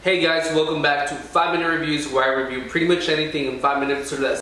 Hey guys, welcome back to 5-minute reviews where I review pretty much anything in 5 minutes or less.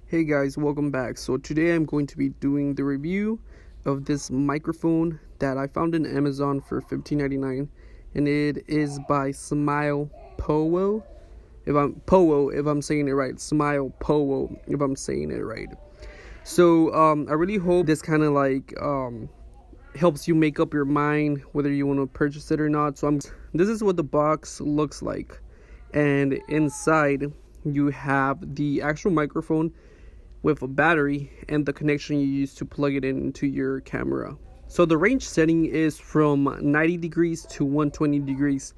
Hey guys, welcome back. So today I'm going to be doing the review of this microphone that I found in Amazon for $15.99, and it is by SmilePowo. If I'm saying it right, SmilePowo. If I'm saying it right. So I really hope this kind of like helps you make up your mind whether you want to purchase it or not. So this is what the box looks like, and inside you have the actual microphone with a battery and the connection you use to plug it into your camera. So the range setting is from 90 degrees to 120 degrees.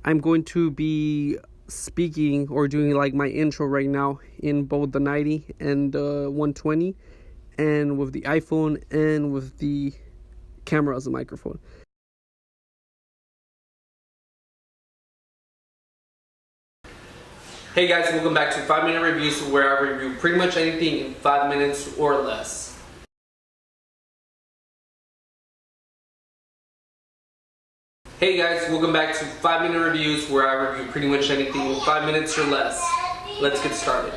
I'm going to be speaking or doing like my intro right now in both the 90 and 120, and with the iPhone and with the camera as a microphone. Hey guys, welcome back to 5-minute reviews where I review pretty much anything in 5 minutes or less. Hey guys, welcome back to 5-minute reviews where I review pretty much anything in 5 minutes or less. Let's get started.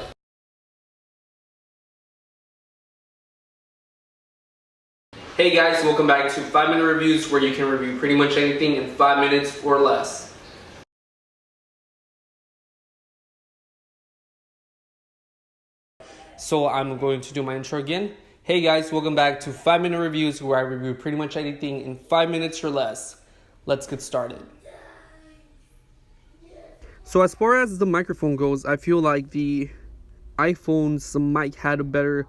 Hey guys, welcome back to 5-minute reviews where you can review pretty much anything in 5 minutes or less. So I'm going to do my intro again. Hey guys, welcome back to 5-minute reviews where I review pretty much anything in 5 minutes or less. Let's get started. So as far as the microphone goes, I feel like the iPhone's mic had a better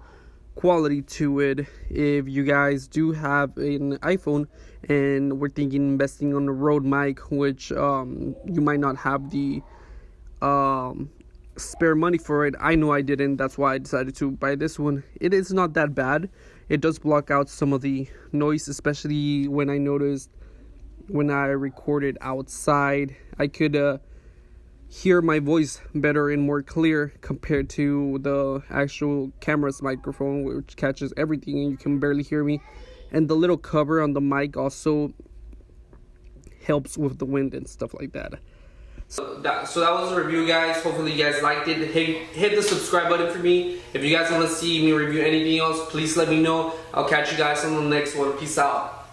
quality to it. If you guys do have an iPhone and we're thinking investing on the Rode mic, which you might not have the spare money for it. I know I didn't. That's why I decided to buy this one. It is not that bad. It does block out some of the noise, especially when I noticed when I recorded outside, I could hear my voice better and more clear compared to the actual camera's microphone, which catches everything and you can barely hear me. And the little cover on the mic also helps with the wind and stuff like that. So that was the review, guys. Hopefully you guys liked it. Hit the subscribe button for me. If you guys want to see me review anything else, please let me know. I'll catch you guys on the next one. Peace out.